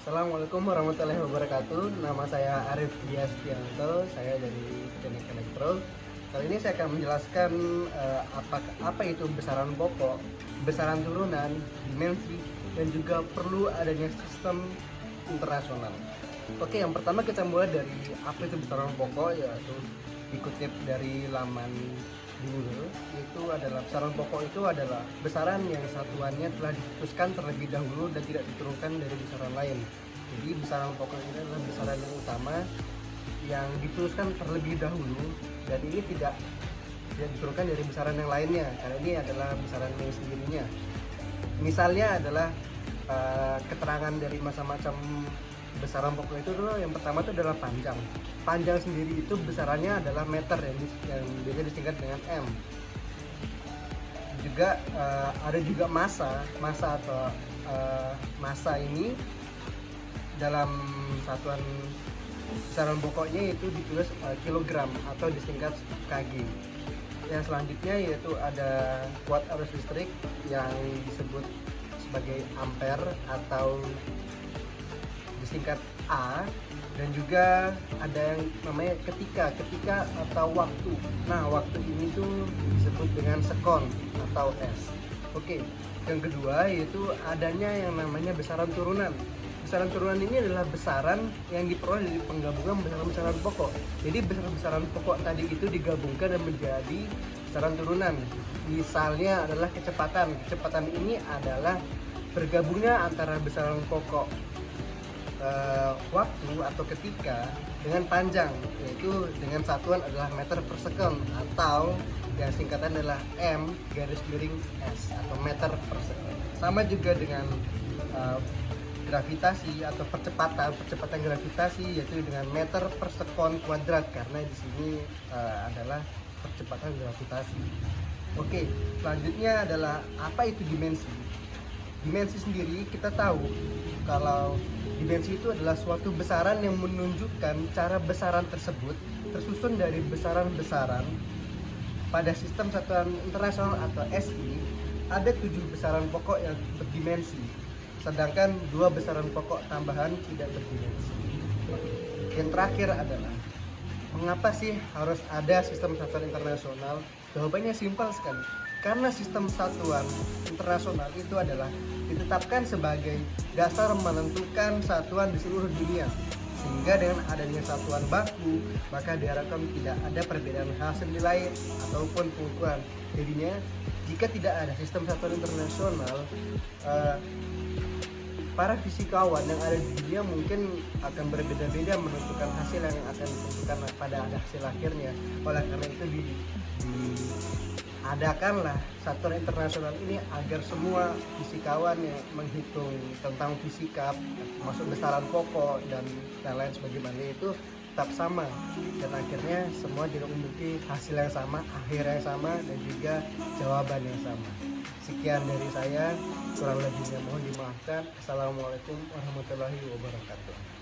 Assalamualaikum warahmatullahi wabarakatuh. Nama saya Arif Diastianto, saya dari Teknik Elektro. Kali ini saya akan menjelaskan apa itu besaran pokok, besaran turunan, dimensi, dan juga perlu adanya sistem internasional. Oke, yang pertama kita mulai dari apa itu besaran pokok, yaitu dikutip dari laman di Google. Itu adalah besaran pokok itu adalah besaran yang satuannya telah diputuskan terlebih dahulu dan tidak diturunkan dari besaran lain. Jadi besaran pokok ini adalah besaran yang utama yang diputuskan terlebih dahulu dan ini tidak diturunkan dari besaran yang lainnya karena ini adalah besaran yang sendirinya. Misalnya adalah keterangan dari macam-macam besaran pokok itu dulu. Yang pertama itu adalah panjang. Panjang sendiri itu besarannya adalah meter yang biasa disingkat dengan M. Juga ada juga massa atau massa ini dalam satuan besaran pokoknya itu ditulis kilogram atau disingkat kg. Yang selanjutnya yaitu ada watt arus listrik yang disebut sebagai ampere atau disingkat A, dan juga ada yang namanya ketika atau waktu. Nah, waktu ini tuh disebut dengan sekon atau S. Oke, yang kedua yaitu adanya yang namanya besaran turunan. Besaran turunan ini adalah besaran yang diperoleh dari penggabungan besaran-besaran pokok. Jadi besaran-besaran pokok tadi itu digabungkan dan menjadi besaran turunan. Misalnya adalah kecepatan. Kecepatan ini adalah bergabungnya antara besaran pokok waktu atau ketika dengan panjang, yaitu dengan satuan adalah meter per second atau yang singkatan adalah M garis miring S atau meter per second. Sama juga dengan gravitasi atau percepatan gravitasi, yaitu dengan meter per sekon kuadrat karena di sini adalah percepatan gravitasi. Oke, selanjutnya adalah apa itu dimensi. Dimensi sendiri kita tahu kalau dimensi itu adalah suatu besaran yang menunjukkan cara besaran tersebut tersusun dari besaran-besaran. Pada sistem satuan internasional atau SI ada 7 besaran pokok yang berdimensi, sedangkan 2 besaran pokok tambahan tidak berdimensi. Yang terakhir adalah mengapa sih harus ada sistem satuan internasional? Jawabannya simpel sekali. Karena sistem satuan internasional itu adalah ditetapkan sebagai dasar menentukan satuan di seluruh dunia. Sehingga dengan adanya satuan baku, maka diharapkan tidak ada perbedaan hasil nilai ataupun pengukuran. Jadinya, jika tidak ada sistem satuan internasional, para fisikawan yang ada di dunia mungkin akan berbeda-beda menentukan hasil yang akan ditentukan pada hasil akhirnya. Oleh karena itu diadakanlah satuan internasional ini agar semua fisikawan yang menghitung tentang fisika, masuk besaran pokok dan lain sebagainya itu tetap sama, dan akhirnya semua juga memiliki hasil yang sama, akhir yang sama, dan juga jawaban yang sama. Sekian dari saya, kurang lebihnya mohon dimaafkan. Assalamualaikum warahmatullahi wabarakatuh.